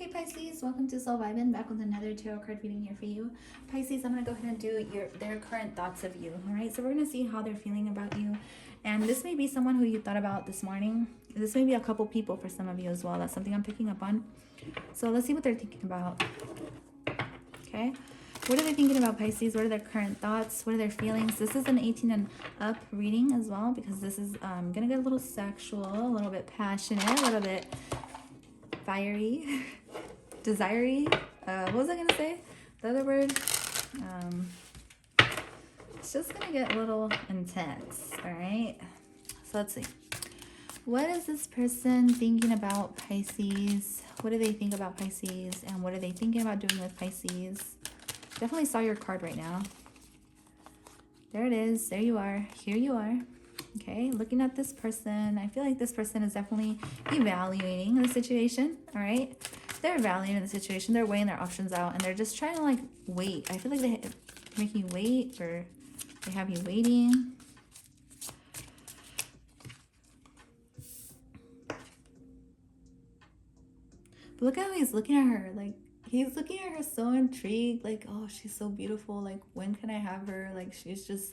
Hey Pisces, welcome to Soul Vibin, back with another tarot card reading here for you. Pisces, I'm going to go ahead and do their current thoughts of you, alright? So we're going to see how they're feeling about you. And this may be someone who you thought about this morning. This may be a couple people for some of you as well. That's something I'm picking up on. So let's see what they're thinking about. Okay? What are they thinking about, Pisces? What are their current thoughts? What are their feelings? This is an 18 and up reading as well, because this is going to get a little sexual, a little bit passionate, a little bit fiery, desiry. What was I gonna say? The other word. It's just gonna get a little intense. All right. So let's see. What is this person thinking about, Pisces? What do they think about Pisces? And what are they thinking about doing with Pisces? Definitely saw your card right now. There it is. There you are. Here you are. Okay, looking at this person, I feel like this person is definitely evaluating the situation, all right? They're evaluating the situation. They're weighing their options out, and they're just trying to, like, wait. I feel like they make you wait, or they have you waiting. But look at how he's looking at her. Like, he's looking at her so intrigued. Like, oh, she's so beautiful. Like, when can I have her? Like, she's just...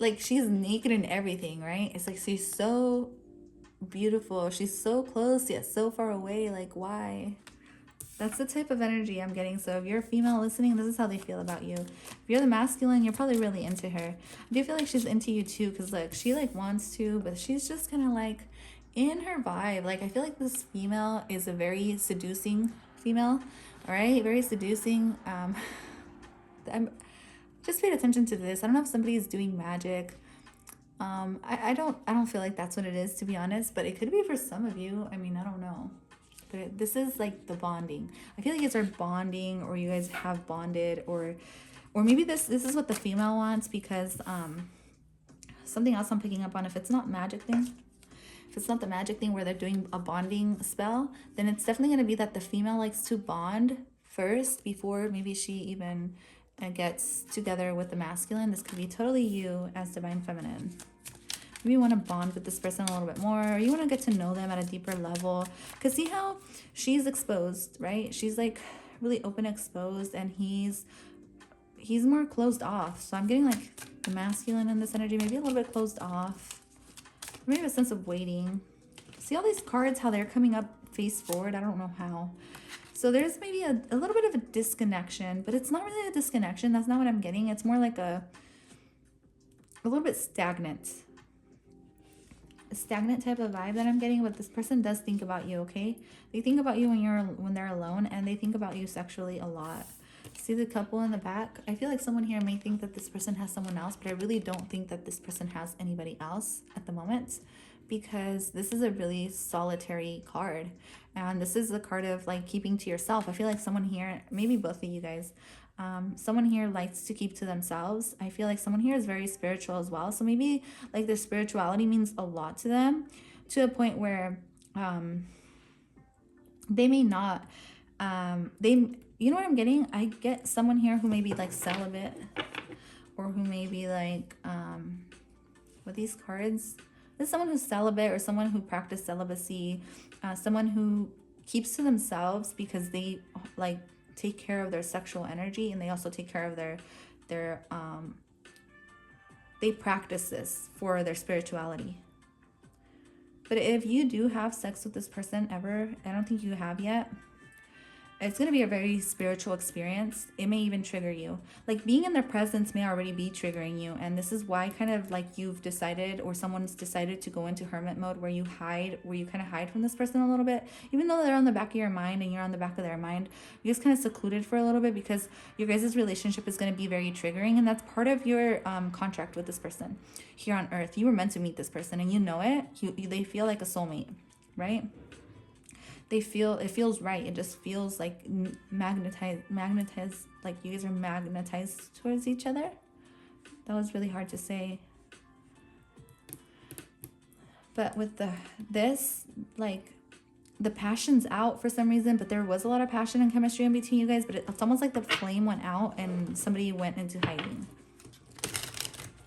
like, she's naked and everything, right? It's like she's so beautiful. She's so close yet so far away. Like, why? That's the type of energy I'm getting. So if you're a female listening, this is how they feel about you. If you're the masculine, you're probably really into her. I do feel like she's into you too, because like she like wants to, but she's just kind of like in her vibe. Like, I feel like this female is a very seducing female. All right, very seducing. I'm just paid attention to this. I don't know if somebody is doing magic. I don't feel like that's what it is, to be honest, but it could be for some of you. I mean, I don't know. But this is like the bonding. I feel like you guys are bonding, or you guys have bonded, or maybe this is what the female wants, because something else I'm picking up on, if it's not magic thing, if it's not the magic thing where they're doing a bonding spell, then it's definitely going to be that the female likes to bond first before maybe she even gets together with the masculine. This could be totally you as divine feminine. Maybe you want to bond with this person a little bit more, or you want to get to know them at a deeper level, because see how she's exposed, right? She's like really open, exposed, and he's more closed off. So I'm getting like the masculine in this energy, maybe a little bit closed off, maybe a sense of waiting. See all these cards, how they're coming up face forward? I don't know how. So there's maybe a little bit of a disconnection, but it's not really a disconnection. That's not what I'm getting. It's more like a little bit stagnant. A stagnant type of vibe that I'm getting, but this person does think about you, okay? They think about you when they're alone, and they think about you sexually a lot. See the couple in the back? I feel like someone here may think that this person has someone else, but I really don't think that this person has anybody else at the moment, because this is a really solitary card, and this is the card of like keeping to yourself. I feel like someone here, maybe both of you guys, someone here likes to keep to themselves. I feel like someone here is very spiritual as well, so maybe like their spirituality means a lot to them, to a point where they may not you know what I'm getting? I get someone here who may be like celibate, or who may be like with these cards, this is someone who's celibate, or someone who practiced celibacy, someone who keeps to themselves because they like take care of their sexual energy, and they also take care of their they practice this for their spirituality. But if you do have sex with this person ever, I don't think you have yet, it's going to be a very spiritual experience. It may even trigger you. Like, being in their presence may already be triggering you. And this is why kind of like you've decided, or someone's decided to go into hermit mode, where you hide, where you kind of hide from this person a little bit. Even though they're on the back of your mind and you're on the back of their mind, you're just kind of secluded for a little bit, because your guys' relationship is going to be very triggering. And that's part of your contract with this person here on earth. You were meant to meet this person, and you know it. They feel like a soulmate, right? It feels right. It just feels like magnetized, like you guys are magnetized towards each other. That was really hard to say. But with this, like, the passion's out for some reason, but there was a lot of passion and chemistry in between you guys, but it's almost like the flame went out and somebody went into hiding.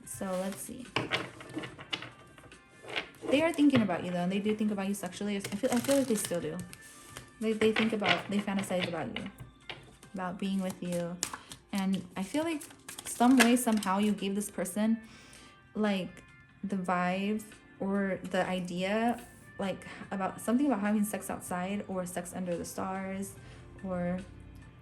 So let's see. They are thinking about you, though, and they do think about you sexually. I feel like they still do. They think about, they fantasize about you, about being with you. And I feel like some way, somehow you gave this person like the vibe or the idea, like about something about having sex outside or sex under the stars or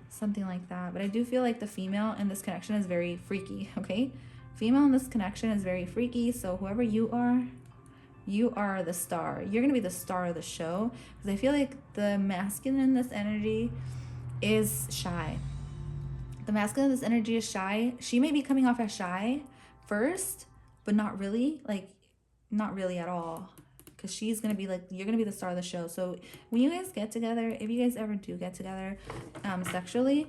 something like that. But I do feel like the female in this connection is very freaky, okay? Female in this connection is very freaky. So whoever you are the star. You're going to be the star of the show. Because I feel like the masculine in this energy is shy. The masculine in this energy is shy. She may be coming off as shy first, but not really. Like, not really at all. Because she's going to be like, you're going to be the star of the show. So when you guys get together, if you guys ever do get together sexually,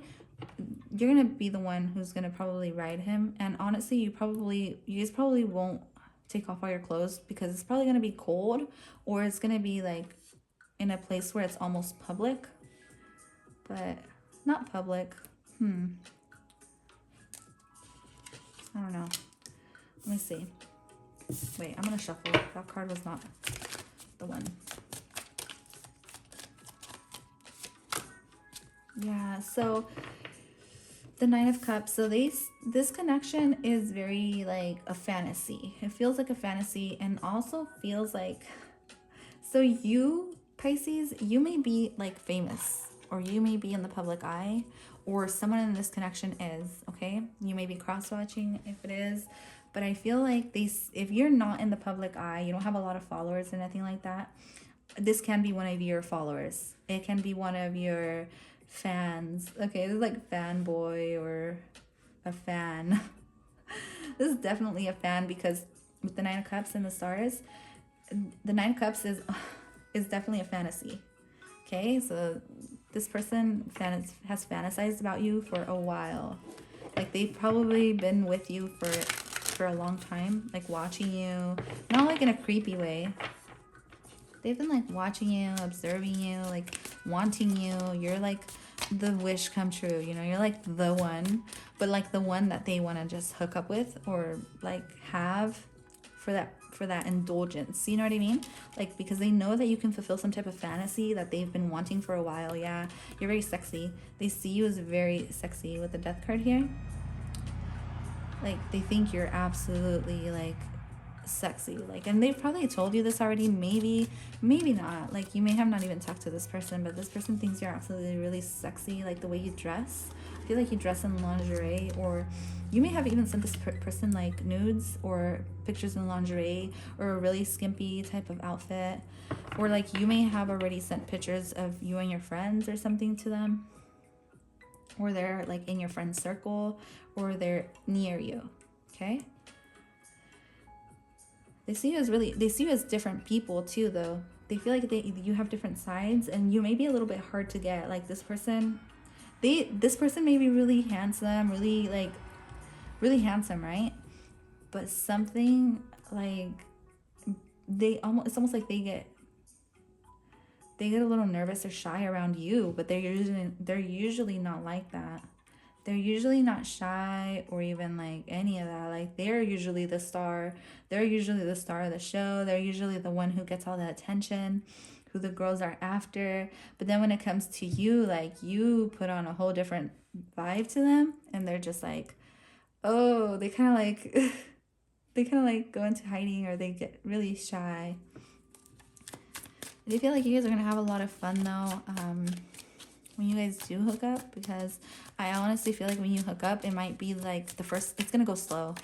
you're going to be the one who's going to probably ride him. And honestly, you guys probably won't take off all your clothes because it's probably going to be cold, or it's going to be like in a place where it's almost public, but not public. I don't know. Let me see. Wait, I'm going to shuffle. That card was not the one. Yeah, so the Nine of Cups. So this connection is very like a fantasy. It feels like a fantasy, and also feels like, so you, Pisces, you may be like famous, or you may be in the public eye, or someone in this connection is, okay? You may be cross-watching if it is, but I feel like if you're not in the public eye, you don't have a lot of followers or nothing like that, this can be one of your followers. It can be one of your fans. Okay, this is like fanboy or a fan. This is definitely a fan, because with the Nine of Cups and the stars, the Nine of Cups is definitely a fantasy. Okay, so this person has fantasized about you for a while. Like, they've probably been with you for a long time, like watching you, not like in a creepy way. They've been like watching you, observing you, like wanting you. You're like the wish come true, you know, you're like the one, but like the one that they want to just hook up with, or like have for that indulgence, you know what I mean? Like, because they know that you can fulfill some type of fantasy that they've been wanting for a while. Yeah, you're very sexy. They see you as very sexy with the Death card here. Like, they think you're absolutely like sexy, like, and they've probably told you this already, maybe not, like you may have not even talked to this person, but this person thinks you're absolutely really sexy, like the way you dress. I feel like you dress in lingerie, or you may have even sent this person like nudes or pictures in lingerie, or a really skimpy type of outfit, or like you may have already sent pictures of you and your friends or something to them, or they're like in your friend's circle, or they're near you. Okay, they see you as different people too, though. They feel like you have different sides, and you may be a little bit hard to get. Like, this person may be really handsome, really handsome, right? But something like it's almost like they get a little nervous or shy around you, but they're usually not like that. They're usually not shy or even like any of that. Like, they're usually the star. They're usually the star of the show. They're usually the one who gets all the attention, who the girls are after. But then when it comes to you, like, you put on a whole different vibe to them, and they're just like, oh, they kind of like go into hiding, or they get really shy. I feel like you guys are going to have a lot of fun, though, when you guys do hook up, because I honestly feel like when you hook up, it might be like it's going to go slow.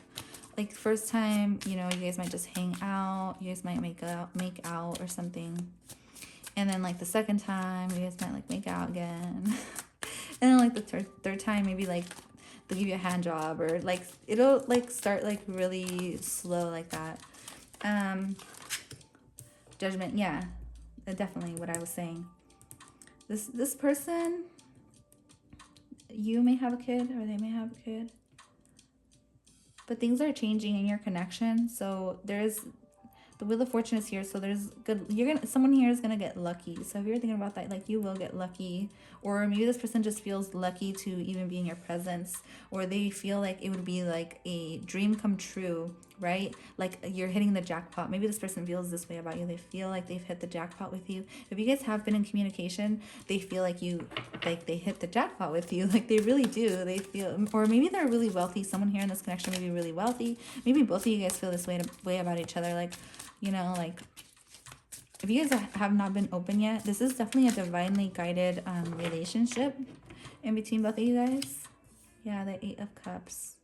Like, first time, you know, you guys might just hang out. You guys might make out or something. And then, like, the second time, you guys might, like, make out again. And then, like, the third time, maybe, like, they'll give you a hand job, or, like, it'll, like, start, like, really slow like that. Judgment, yeah. Definitely what I was saying. This person, you may have a kid, or they may have a kid. But things are changing in your connection. So there's the Wheel of Fortune is here. So there's someone here is gonna get lucky. So if you're thinking about that, like, you will get lucky. Or maybe this person just feels lucky to even be in your presence, or they feel like it would be like a dream come true right? Like you're hitting the jackpot. Maybe this person feels this way about you. They feel like they've hit the jackpot with you. If you guys have been in communication, they feel like they hit the jackpot with you. Like they really do. They feel, or maybe they're really wealthy. Someone here in this connection may be really wealthy. Maybe both of you guys feel this way about each other. Like, you know, like if you guys have not been open yet, this is definitely a divinely guided relationship in between both of you guys. Yeah, the 8 of Cups.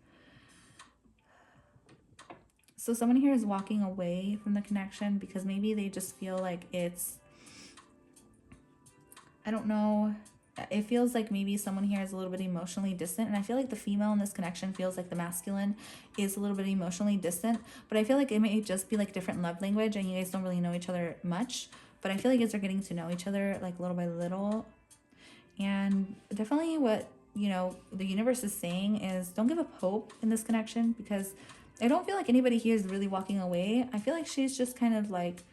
So someone here is walking away from the connection because maybe they just feel like it's, I don't know, it feels like maybe someone here is a little bit emotionally distant. And I feel like the female in this connection feels like the masculine is a little bit emotionally distant. But I feel like it may just be like different love language and you guys don't really know each other much. But I feel like you guys are getting to know each other like little by little. And definitely what, you know, the universe is saying is don't give up hope in this connection, because I don't feel like anybody here is really walking away. I feel like she's just kind of like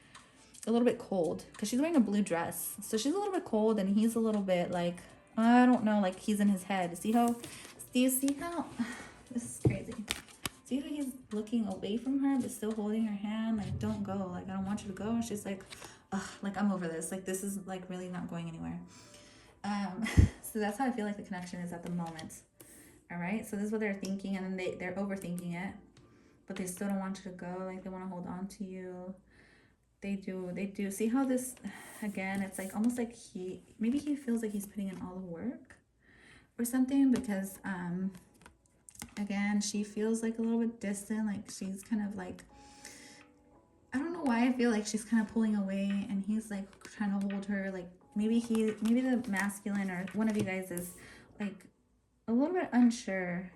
a little bit cold because she's wearing a blue dress. So she's a little bit cold and he's a little bit like, I don't know, like he's in his head. Do you see how, this is crazy. See how he's looking away from her but still holding her hand? Like, don't go. Like, I don't want you to go. And she's like, ugh, like I'm over this. Like, this is like really not going anywhere. So that's how I feel like the connection is at the moment. All right. So this is what they're thinking, and then they're overthinking it. But they still don't want you to go. Like they want to hold on to you. They do. See how this, again, it's like almost like maybe he feels like he's putting in all the work or something, because again, she feels like a little bit distant. Like she's kind of like, I don't know why I feel like she's kind of pulling away and he's like trying to hold her. Like maybe the masculine or one of you guys is like a little bit unsure.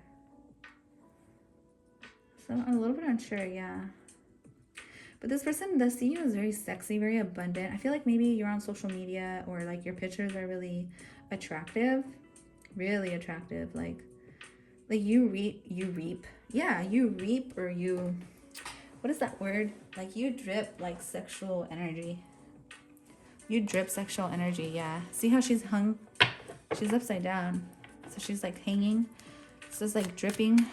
So I'm a little bit unsure, yeah. But this person does see you as very sexy, very abundant. I feel like maybe you're on social media or like your pictures are really attractive, really attractive. Like you reap. Yeah, you reap, or you, what is that word? Like you drip like sexual energy. You drip sexual energy, yeah. See how she's hung? She's upside down. So she's like hanging. So it's like dripping.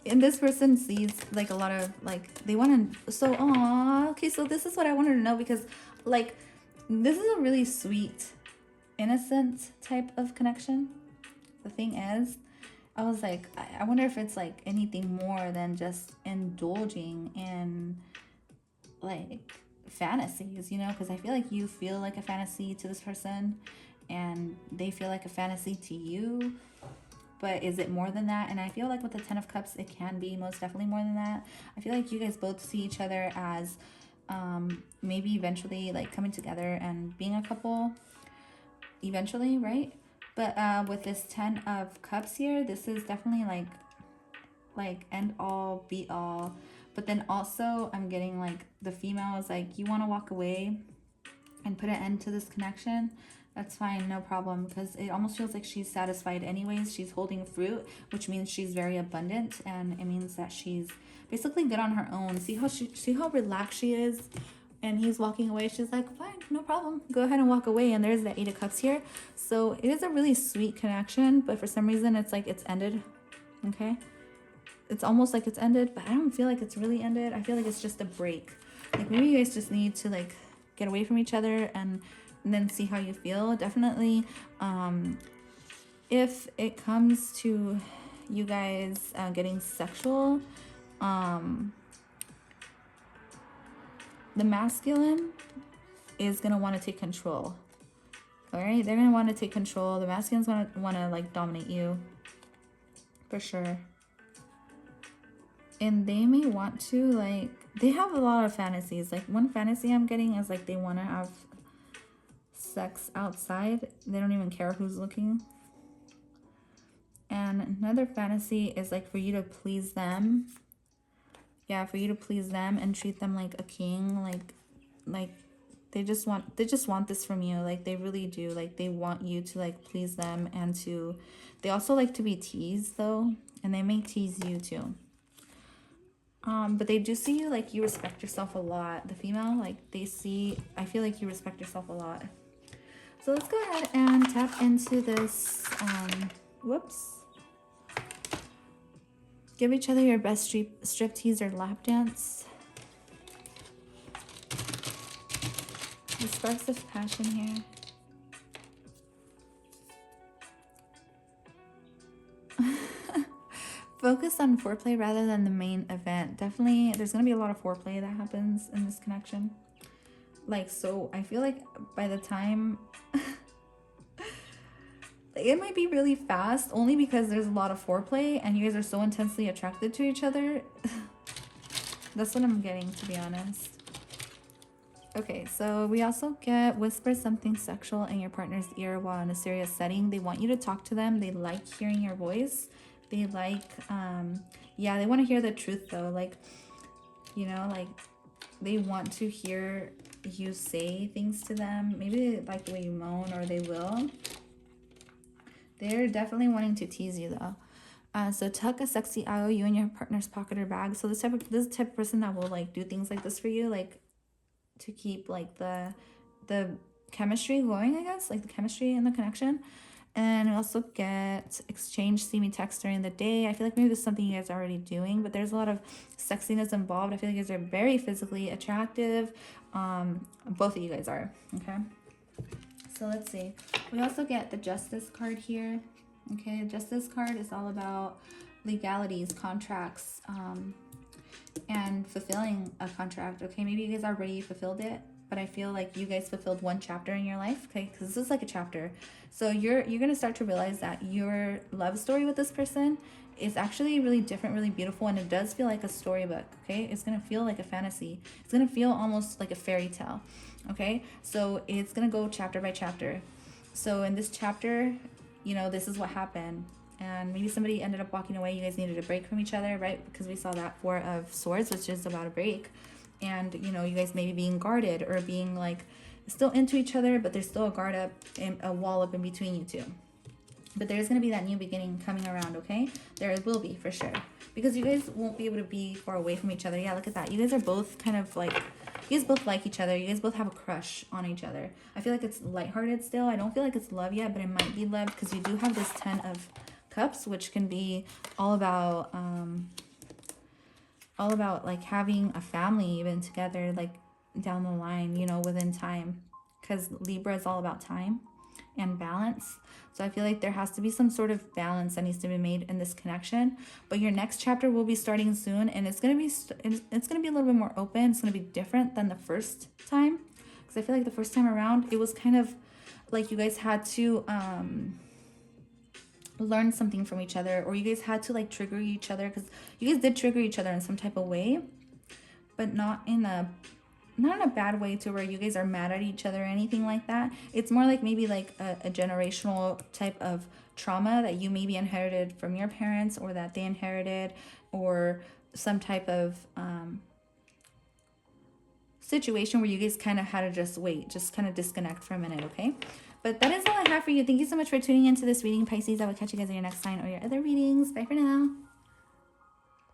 And this person sees like a lot of like, they want to, so okay, so this is what I wanted to know, because like this is a really sweet, innocent type of connection. The thing is, I was like, I wonder if it's like anything more than just indulging in like fantasies, you know, because I feel like you feel like a fantasy to this person and they feel like a fantasy to you. But is it more than that? And I feel like with the 10 of Cups, it can be most definitely more than that. I feel like you guys both see each other as maybe eventually like coming together and being a couple eventually, right? But with this 10 of Cups here, this is definitely like end all, be all. But then also I'm getting like the female is like, you want to walk away and put an end to this connection. That's fine, no problem, because it almost feels like she's satisfied anyways. She's holding fruit, which means she's very abundant, and it means that she's basically good on her own. See how relaxed she is, and he's walking away. She's like, fine, no problem, go ahead and walk away. And there's the 8 of Cups here. So it is a really sweet connection, but for some reason it's like it's ended. Okay, it's almost like it's ended, but I don't feel like it's really ended. I feel like it's just a break. Like maybe you guys just need to like get away from each other and then see how you feel. Definitely if it comes to you guys getting sexual, the masculine is gonna want to take control. All right, they're gonna want to take control. The masculine's gonna want to like dominate you for sure, and they may want to like, they have a lot of fantasies. Like one fantasy I'm getting is like they want to have sex outside. They don't even care who's looking. And another fantasy is like for you to please them. Yeah, for you to please them and treat them like a king. Like they just want this from you. Like they really do. Like they want you to like please them, and to, they also like to be teased though, and they may tease you too. But they do see you like you respect yourself a lot. The female, like they see, I feel like you respect yourself a lot. So let's go ahead and tap into this, whoops. Give each other your best striptease or lap dance. The sparks of passion here. Focus on foreplay rather than the main event. Definitely, there's going to be a lot of foreplay that happens in this connection. Like, so I feel like by the time... it might be really fast only because there's a lot of foreplay and you guys are so intensely attracted to each other. That's what I'm getting, to be honest. Okay, so we also get whisper something sexual in your partner's ear while in a serious setting. They want you to talk to them. They like hearing your voice. They like, yeah, they want to hear the truth though. Like, you know, like they want to hear you say things to them. Maybe they like the way you moan, or they will. They're definitely wanting to tease you though. So tuck a sexy IOU in your partner's pocket or bag. So this is the type of person that will like do things like this for you, like to keep like the chemistry going, I guess, like the chemistry and the connection. And we also get exchange see me text during the day. I feel like maybe this is something you guys are already doing, but there's a lot of sexiness involved. I feel like you guys are very physically attractive. Both of you guys are, okay? So let's see. We also get the Justice card here. Okay, the Justice card is all about legalities, contracts, and fulfilling a contract. Okay, maybe you guys already fulfilled it, but I feel like you guys fulfilled one chapter in your life. Okay, because this is like a chapter. So you're gonna start to realize that your love story with this person is actually really different, really beautiful, and it does feel like a storybook. Okay, it's gonna feel like a fantasy. It's gonna feel almost like a fairy tale. Okay, so it's gonna go chapter by chapter. So in this chapter, you know, this is what happened. And maybe somebody ended up walking away. You guys needed a break from each other, right? Because we saw that Four of Swords, which is about a break. And, you know, you guys maybe being guarded or being like still into each other, but there's still a guard up and a wall up in between you two. But there's going to be that new beginning coming around, okay? There will be, for sure. Because you guys won't be able to be far away from each other. Yeah, look at that. You guys are both kind of like, you guys both like each other. You guys both have a crush on each other. I feel like it's lighthearted still. I don't feel like it's love yet, but it might be love because you do have this 10 of Cups, which can be all about like having a family even together, like down the line, you know, within time, because Libra is all about time and balance. So I feel like there has to be some sort of balance that needs to be made in this connection. But your next chapter will be starting soon, and it's gonna be a little bit more open. It's gonna be different than the first time, because I feel like the first time around it was kind of like you guys had to learn something from each other, or you guys had to like trigger each other, because you guys did trigger each other in some type of way, but not in a bad way to where you guys are mad at each other or anything like that. It's more like maybe like a generational type of trauma that you maybe inherited from your parents, or that they inherited, or some type of situation where you guys kind of had to just kind of disconnect for a minute, okay? But that is all I have for you. Thank you so much for tuning into this reading, Pisces. I will catch you guys in your next sign or your other readings. Bye for now.